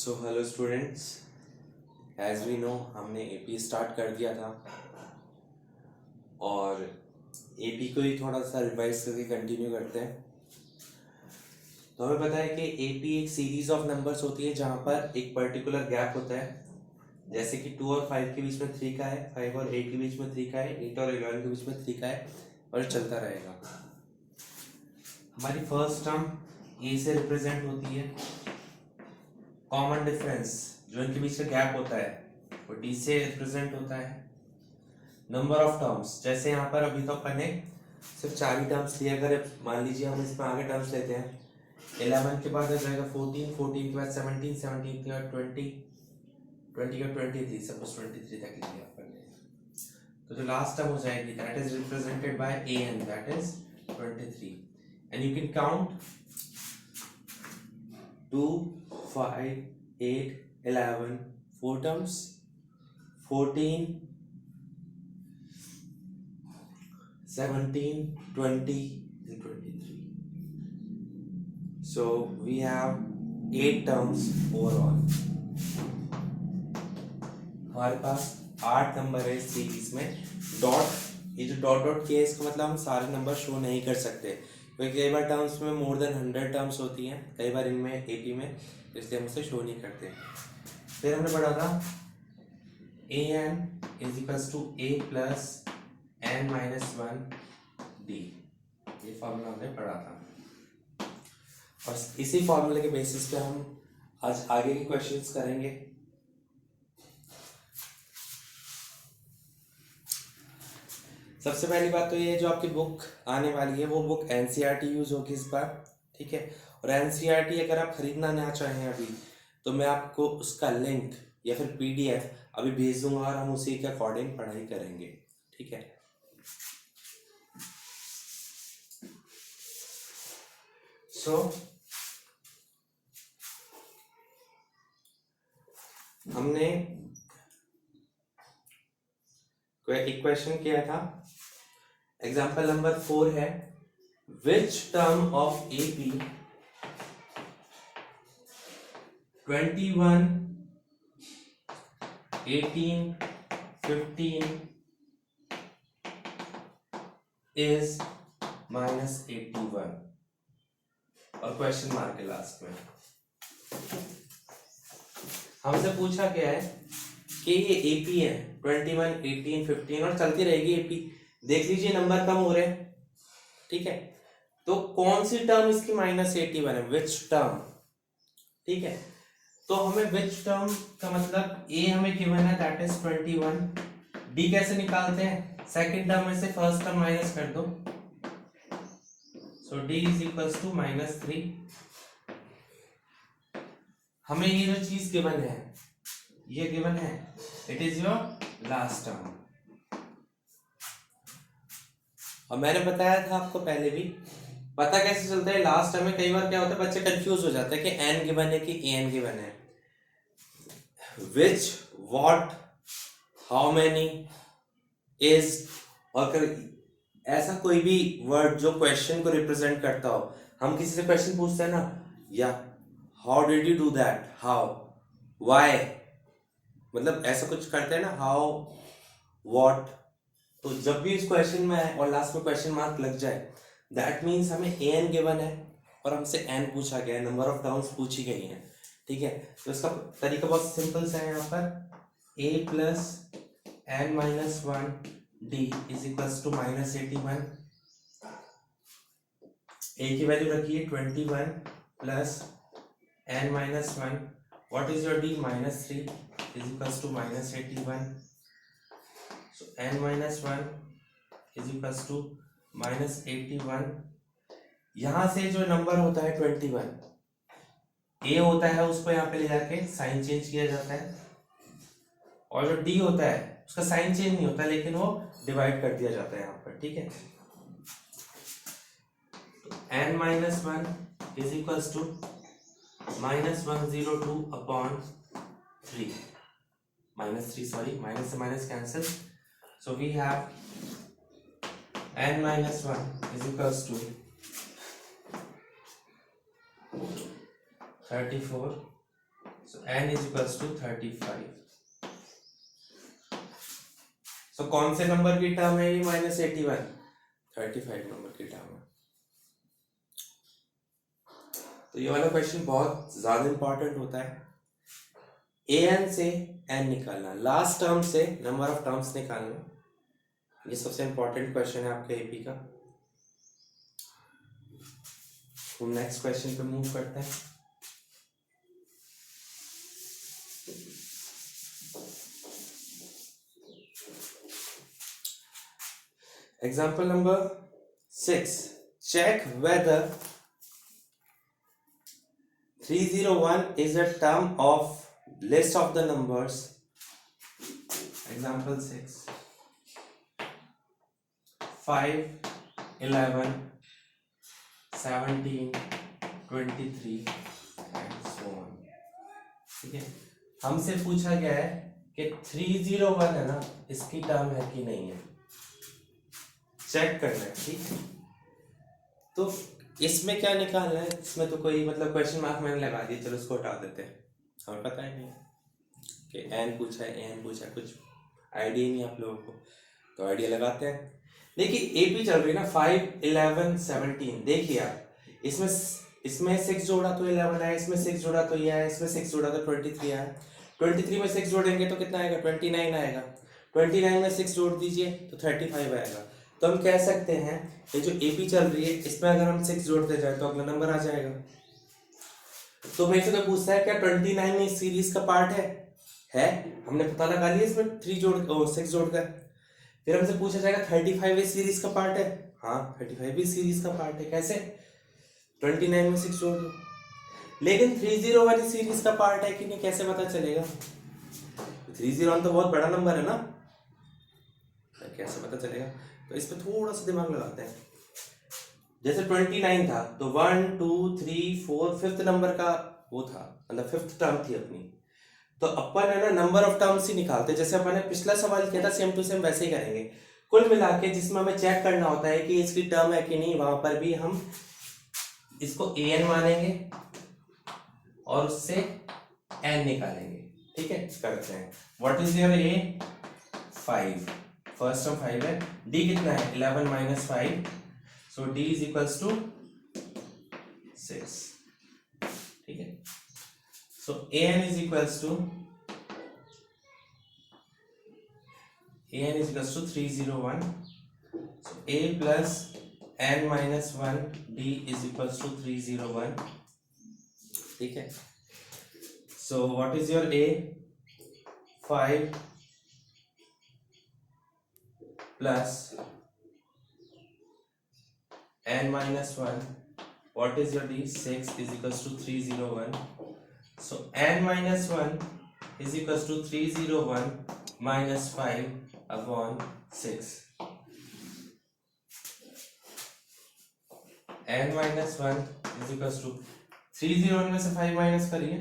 So hello students, as we know हमने AP start कर दिया था और एपी को ही थोड़ा सा रिवाइज करके कंटिन्यू करते हैं। तो हमें पता है कि एपी एक सीरीज ऑफ नंबर्स होती है जहाँ पर एक पर्टिकुलर गैप होता है, जैसे कि 2 और 5 के बीच में 3 का है, 5 और 8 के बीच में 3 का है, 8 और 11 के बीच में 3 का है और चलता रहेगा। हमारी फर्स्ट टर्म ए से रिप्रेजेंट होती है, कॉमन डिफरेंस जो इनके बीच का गैप होता है वो डी से रिप्रेजेंट होता है। नंबर ऑफ टर्म्स, जैसे यहाँ पर अभी तो अपन ने सिर्फ 4 ही टर्म्स लिए, अगर मान लीजिए हम इसमें आगे टर्म्स लेते हैं 11 के बाद आ जाएगा 14, 14 के बाद 17, 17 के बाद 20, 20 के बाद 23, सपोज 23 तक लिया अपन ने। तो जो लास्ट टर्म हो जाएगी that is represented by a n, that is 23 and you can count 2, 5, 8, 11, 4 terms, 14, 17, 20 and 23. So we have 8 terms overall. हमारे पास 8 नंबर है इस सीरीज में। डॉट, ये जो डॉट डॉट किया है इसका मतलब हम सारे नंबर शो नहीं कर सकते, क्योंकि कई बार टर्म्स में मोर देन 100 टर्म्स होती हैं, कई बार इनमें एपी में, इसलिए हम उसे शो नहीं करते। फिर हमने पढ़ा था A N is equals to A plus N minus 1 D, ये फॉर्मूला हमने पढ़ा था और इसी फॉर्मूले के बेसिस पे हम आज आगे के क्वेश्चंस करेंगे। सबसे पहली बात तो ये जो आपकी बुक आने वाली है वो बुक एनसीईआरटी यूज होगी इस बार, ठीक है। और एनसीईआरटी अगर आप खरीदना ना चाहें अभी तो मैं आपको उसका लिंक या फिर पीडीएफ अभी भेज दूंगा और हम उसी के अकॉर्डिंग पढ़ाई करेंगे, ठीक है। हमने एक क्वेश्चन किया था, एग्जाम्पल नंबर 4 है, which term of AP 21, 18, 15 is -81 और क्वेश्चन मार्क है लास्ट में। हमसे पूछा गया है कि ये एपी है 21, 18, 15 और चलती रहेगी एपी। देख लीजिए नंबर कम हो रहे हैं, ठीक है। तो कौन सी टर्म इसकी -81 है, विच टर्म, ठीक है। तो हमें विच टर्म का मतलब ए हमें गिवन है दैट इज 21, डी कैसे निकालते हैं, सेकंड टर्म में से फर्स्ट टर्म माइनस कर दो, सो डी इज इक्वल्स टू -3। हमें ये जो चीज गिवन है, ये गिवन है, it is your last term. और मैंने बताया था आपको पहले भी, पता कैसे चलता है लास्ट टर्म में, कई बार क्या होता है बच्चे कंफ्यूज हो जाते हैं कि एन गिवन है कि ए एन गिवन है। विच, व्हाट, हाउ मेनी, इज, और ऐसा कोई भी वर्ड जो क्वेश्चन को रिप्रेजेंट करता हो, हम किसी से क्वेश्चन पूछते हैं ना, या how did you do that, how, why, मतलब ऐसा कुछ करते हैं ना, हाउ, व्हाट। तो जब भी इस क्वेश्चन में आए और लास्ट में क्वेश्चन मार्क लग जाए, दैट मीन्स हमें ए एन गिवन है और हमसे एन पूछा गया है, नंबर ऑफ टर्म्स पूछी गई हैं, ठीक है। तो इसका तरीका बहुत सिंपल सा है, यहाँ पर A plus N minus 1 D is equals to -81। A की वैल्यू रखिए 21 plus N minus 1, what is your D, -3 is equals to -81। So n minus 1 is equals to -81। यहां से जो नंबर होता है 21, a होता है उसको यहाँ पे ले जाके साइन चेंज किया जाता है, और जो d होता है उसका साइन चेंज नहीं होता, लेकिन वो डिवाइड कर दिया जाता है यहाँ पर, ठीक है। n minus 1 is equals to -102 upon 3, -3 sorry, minus से minus cancel, so we have n minus 1 is equals to 34, So n is equals to 35. So कौन से नंबर की टर्म है ये -81? 35 नंबर की टर्म है। तो ये वाला क्वेश्चन बहुत ज्यादा इंपॉर्टेंट होता है। an से n निकालना, लास्ट टर्म से नंबर ऑफ टर्म्स निकालना, ये सबसे इंपॉर्टेंट क्वेश्चन है आपके एपी का। हम नेक्स्ट क्वेश्चन पे मूव करते हैं। Example number 6, check whether 301 is a term of list of the numbers. Example 6, 5, 11, 17, 23 and so on। ठीक है, हमसे पूछा गया है कि 301 है ना, इसकी टर्म है कि नहीं है, चेक करना है। ठीक है, तो इसमें क्या निकालना है, इसमें तो कोई मतलब क्वेश्चन मार्क मैंने लगा दिया, चलो उसको हटा देते हैं, हमें पता ही नहीं कि एन पूछा है, एन पूछा है, कुछ आइडिया नहीं आप लोगों को, तो आइडिया लगाते हैं। देखिए एपी चल रही है ना, 5, 11, 17। देखिए आप इसमें 6 जोड़ा तो 11 आया, इसमें 6 जोड़ा तो ये आया, इसमें 6 जोड़ा तो 23 आया। 23 में 6 जोड़ेंगे तो कितना आएगा, 29 आएगा। 29 में 6 जोड़ दीजिए तो 35 आएगा। तो हम कह सकते हैं ये जो एपी चल रही है इसमें अगर हम 6 जोड़ते जाए तो अगला नंबर आ जाएगा। तो मेरे से तो पूछता है क्या 29 में इस सीरीज का पार्ट है? हमने पता लगा लिया इसमें 6 जोड़कर। फिर हमसे पूछा जाएगा 35 इस सीरीज का पार्ट है? हाँ, 35 भी सीरीज का पार्ट है। कैसे? 29 में 6 जोड़ दो। लेकिन 301 इस सीरीज का पार्ट है कि नहीं, कैसे पता चलेगा? 301 तो बहुत बड़ा नंबर है ना, कैसे पता चलेगा? तो इस पर थोड़ा सा दिमाग लगाते हैं। जैसे 29 था तो 1, 2, 3, 4 5th नंबर का वो था, मतलब 5th टर्म थी अपनी। तो अपन है ना नंबर ऑफ टर्म्स ही निकालते, जैसे अपन ने पिछला सवाल किया था सेम टू सेम वैसे ही करेंगे। कुल मिला के जिसमें हमें चेक करना होता है कि इसकी टर्म है कि नहीं, वहां पर भी हम इसको an मानेंगे और उससे n निकालेंगे। ठीक है, करते हैं। What is your a? 5, first term 5 है। d कितना है? 11 minus 5, so d is equals to 6। ठीक है, so an is equals to 301, so a plus n minus 1 d is equals to 301। ठीक है, so what is your a? 5 plus n minus 1, what is your d? 6 is equals to 301, so n minus 1 is equals to 301 minus 5 upon 6। n minus 1 is equals to 301 में से 5 minus करिए,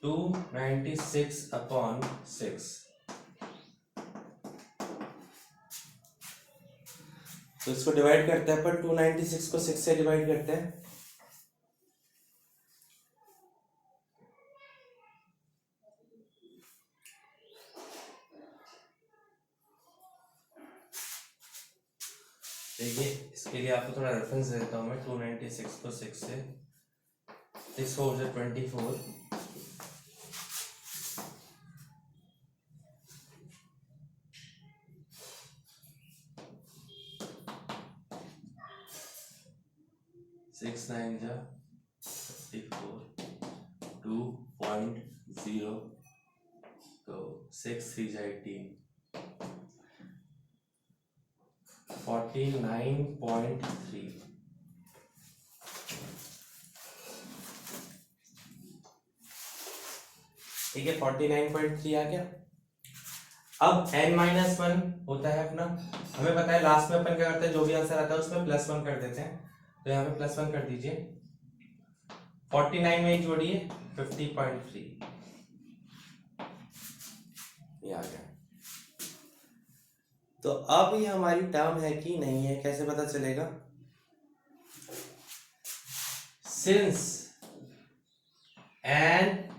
296 upon 6। तो इसको divide करते हैं पर 296 को 6 से डिवाइड करते हैं। देखिए इसके लिए आपको थोड़ा रेफरेंस देता हूँ मैं। 296 को 6 से 6 4 से 24, 6 9 जा 54, 2.0, तो 6 3 जा 18, 49.3। ठीक है, 49.3 आ गया। अब n-1 होता है अपना, हमें पता है लास्ट में अपन क्या करते हैं, जो भी आंसर आता है उसमें +1 कर देते हैं। तो यहाँ पे +1 कर दीजिए। 49 में एक जोड़िए 50.3, ये आ गया। तो अब ये हमारी टर्म है कि नहीं है, कैसे पता चलेगा? Since n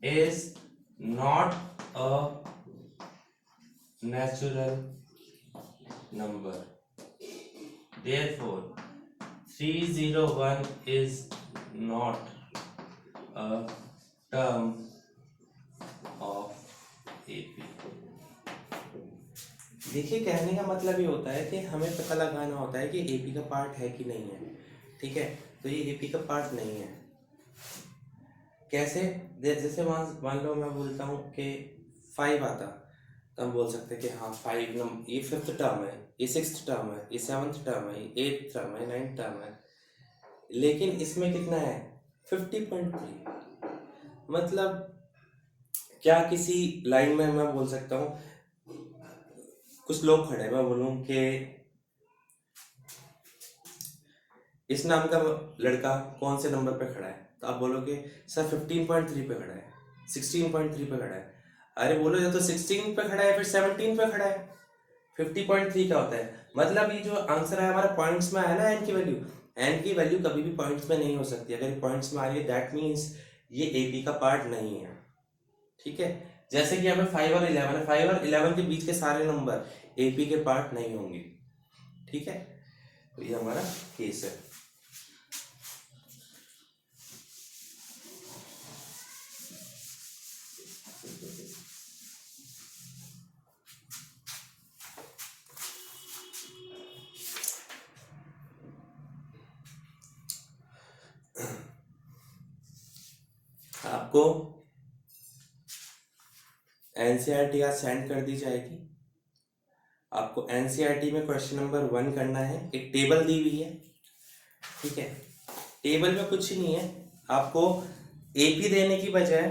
is not a natural number, therefore 301 is not a term of AP। देखिए, कहने का मतलब ये होता है कि हमें पता लगाना होता है कि एपी का पार्ट है कि नहीं है। ठीक है, तो ये एपी का पार्ट नहीं है। कैसे? जैसे मान लो मैं बोलता हूँ कि 5 आता, तो हम बोल सकते हैं कि हाँ 5 नंबर, ये 5th टर्म है, ये 6th टर्म है, ये 7th टर्म है, ये 8th टर्म है, 9th टर्म है। लेकिन इसमें कितना है? 50.3। मतलब क्या किसी लाइन में मैं बोल सकता हूँ, कुछ लोग खड़े हैं, मैं बोलूँ कि इस नाम का लड़का कौन से नंबर पे खड़ा है, तो आप बोलोगे सर 15.3 पे खड़ा है, 16.3 पे खड़ा है। अरे बोलो, या तो 16 पे खड़ा है फिर 17 पे खड़ा है। 50.3 क्या होता है? मतलब ये जो आंसर है हमारा पॉइंट्स में आया ना, एन की वैल्यू, एन की वैल्यू कभी भी पॉइंट्स में नहीं हो सकती। अगर पॉइंट्स में आ रही है दैट मीन्स ये एपी का पार्ट नहीं है। ठीक है, जैसे कि हमें 5 और 11 है, 5 और 11 के बीच के सारे नंबर एपी के पार्ट नहीं होंगे। ठीक है, तो ये हमारा केस है। आपको एनसीईआरटी आज सेंड कर दी जाएगी। आपको एनसीईआरटी में क्वेश्चन नंबर 1 करना है। एक टेबल दी हुई है। ठीक है, टेबल में कुछ ही नहीं है। आपको एपी देने की बजाय,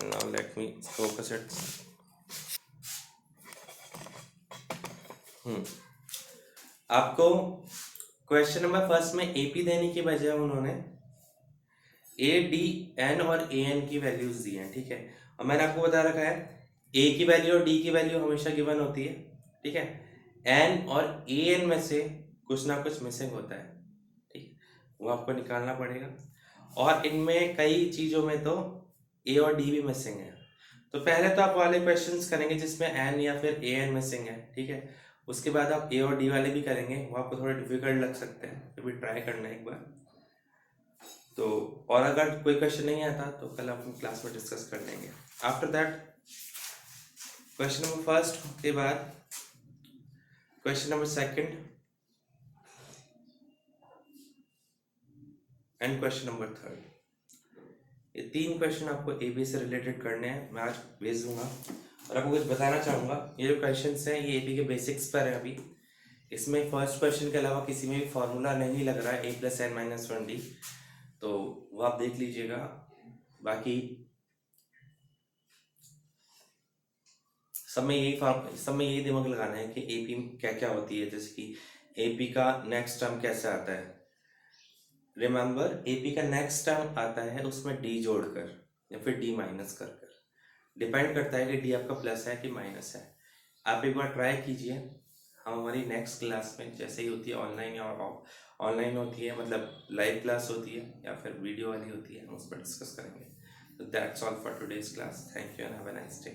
now let me focus it. आपको क्वेश्चन नंबर फर्स्ट में एपी देने की बजाय उन्होंने ए, डी, एन और ए एन की वैल्यूज दी हैं। ठीक है, और मैंने आपको बता रखा है ए की वैल्यू और डी की वैल्यू हमेशा गिवन होती है। ठीक है, एन और ए एन में से कुछ ना कुछ मिसिंग होता है। ठीक है, वो आपको निकालना पड़ेगा। और इनमें कई चीज़ों में तो ए और डी भी मिसिंग है। तो पहले तो आप वाले क्वेश्चंस करेंगे जिसमें एन या फिर ए एन मिसिंग है। ठीक है, उसके बाद आप ए और डी वाले भी करेंगे, वो आपको थोड़े डिफिकल्ट लग सकते हैं, तो भी ट्राई करना एक बार। तो और अगर कोई क्वेश्चन नहीं आता तो कल अपन क्लास में डिस्कस कर लेंगे। After that question number first के बाद question number second and question number third, ये 3 क्वेश्चन आपको एबी से रिलेटेड करने हैं। मैं आज भेज दूंगा। और आपको कुछ बताना चाहूँगा, ये जो क्वेश्चन हैं ये एबी के बेसिक्स पर है। अभी इसमें फर्स्ट क्वेश्चन के अलावा किसी में भी फॉर्मूला नहीं लग रहा है a+n-1d, तो वो आप देख लीजिएगा। बाकी सब में यही दिमाग लगाना है कि एपी क्या क्या होती है। जैसे कि एपी का नेक्स्ट टर्म कैसे आता है। रिमेंबर, एपी का नेक्स्ट टर्म आता है उसमें डी जोड़कर या फिर डी माइनस कर कर। डिपेंड करता है कि डी आपका प्लस है कि माइनस है। आप एक बार ट्राई कीजिए। हम हमारी नेक्स्ट क्लास में जैसे ही होती है ऑनलाइन या ऑनलाइन होती है, मतलब लाइव क्लास होती है या फिर वीडियो वाली होती है, हम उस पर डिस्कस करेंगे। तो that's all for today's class. Thank you and have a nice day.